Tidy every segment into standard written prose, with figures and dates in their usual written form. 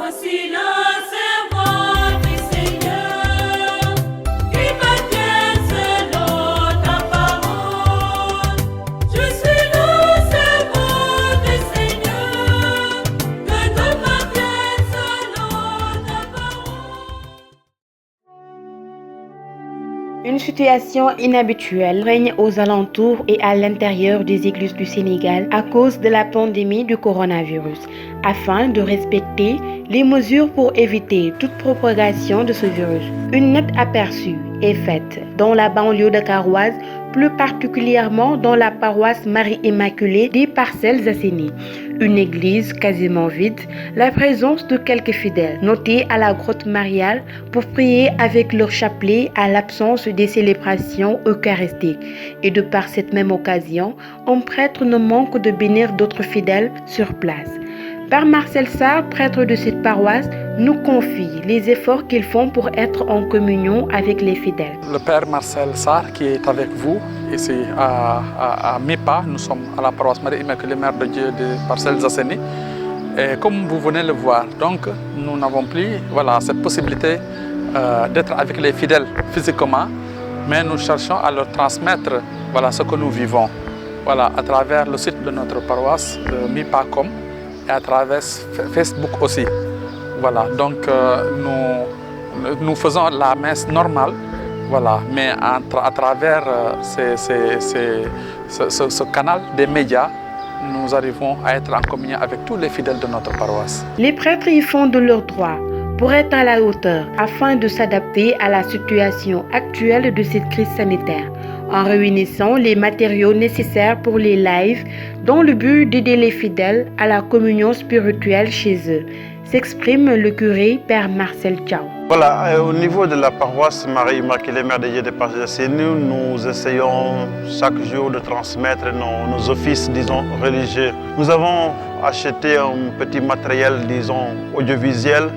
Voici la servante du Seigneur, qui m'attend selon ta parole. Je suis le servant du Seigneur, que ton m'attend selon ta parole. Une situation inhabituelle règne aux alentours et à l'intérieur des églises du Sénégal à cause de la pandémie du coronavirus, afin de respecter les mesures pour éviter toute propagation de ce virus. Une nette aperçue est faite dans la banlieue dakaroise, plus particulièrement dans la paroisse Marie-Immaculée des Parcelles Assainies. Une église quasiment vide, la présence de quelques fidèles notés à la grotte mariale pour prier avec leur chapelet à l'absence des célébrations eucharistiques. Et de par cette même occasion, un prêtre ne manque de bénir d'autres fidèles sur place. Père Marcel Sarr, prêtre de cette paroisse, nous confie les efforts qu'ils font pour être en communion avec les fidèles. Le Père Marcel Sarr qui est avec vous ici à Mipa, nous sommes à la paroisse Marie-Immaculée Mère de Dieu des Parcelles Assainies. Et comme vous venez le voir, donc nous n'avons plus cette possibilité d'être avec les fidèles physiquement, mais nous cherchons à leur transmettre ce que nous vivons à travers le site de notre paroisse, Mipa.com, et à travers Facebook aussi. Donc nous faisons la messe normale, mais à travers ce canal des médias, nous arrivons à être en communion avec tous les fidèles de notre paroisse. Les prêtres y font de leur droit pour être à la hauteur afin de s'adapter à la situation actuelle de cette crise sanitaire, en réunissant les matériaux nécessaires pour les lives dans le but d'aider les fidèles à la communion spirituelle chez eux, s'exprime le curé Père Marcel Thiaw. Au niveau de la paroisse Marie-Immaculée Mère de Dieu des Parcelles Assainies, nous essayons chaque jour de transmettre nos offices, religieux. Nous avons acheté un petit matériel, audiovisuel,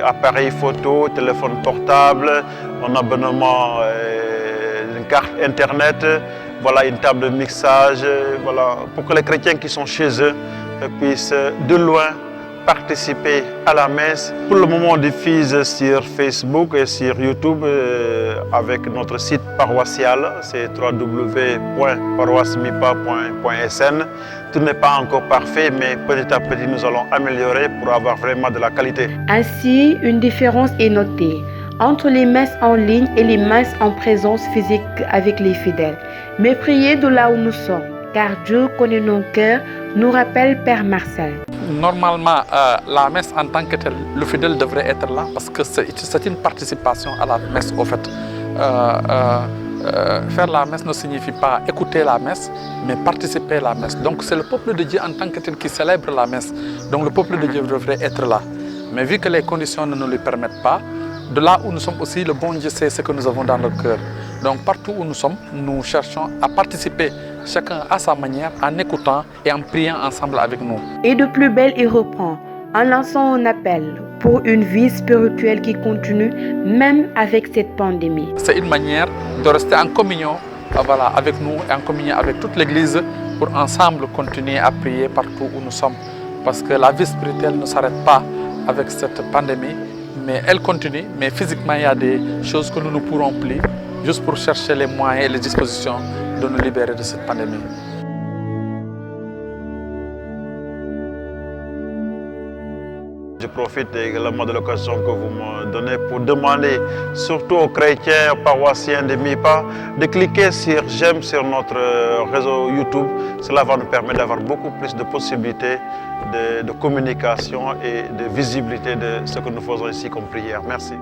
appareil photo, téléphone portable, un abonnement, une carte internet, une table de mixage, pour que les chrétiens qui sont chez eux puissent de loin participer à la messe. Pour le moment, on diffuse sur Facebook et sur YouTube avec notre site paroissial, c'est www.paroissemipa.sn. Tout n'est pas encore parfait, mais petit à petit, nous allons améliorer pour avoir vraiment de la qualité. Ainsi, une différence est notée entre les messes en ligne et les messes en présence physique avec les fidèles. Mais priez de là où nous sommes, car Dieu connaît nos cœurs, nous rappelle Père Marcel. Normalement, la messe en tant que telle, le fidèle devrait être là parce que c'est une participation à la messe au fait. Faire la messe ne signifie pas écouter la messe, mais participer à la messe. Donc c'est le peuple de Dieu en tant que tel qui célèbre la messe. Donc le peuple de Dieu devrait être là. Mais vu que les conditions ne nous le permettent pas, de là où nous sommes aussi, le bon Dieu sait ce que nous avons dans le cœur. Donc partout où nous sommes, nous cherchons à participer, chacun à sa manière, en écoutant et en priant ensemble avec nous. Et de plus belle, il reprend, en lançant un appel pour une vie spirituelle qui continue, même avec cette pandémie. C'est une manière de rester en communion avec nous et en communion avec toute l'Église pour ensemble continuer à prier partout où nous sommes. Parce que la vie spirituelle ne s'arrête pas avec cette pandémie, mais elle continue. Mais physiquement, il y a des choses que nous ne pourrons plus, juste pour chercher les moyens et les dispositions de nous libérer de cette pandémie. Je profite également de l'occasion que vous me donnez pour demander, surtout aux chrétiens, aux paroissiens de MIPA, de cliquer sur j'aime sur notre réseau YouTube. Cela va nous permettre d'avoir beaucoup plus de possibilités de communication et de visibilité de ce que nous faisons ici comme prière. Merci.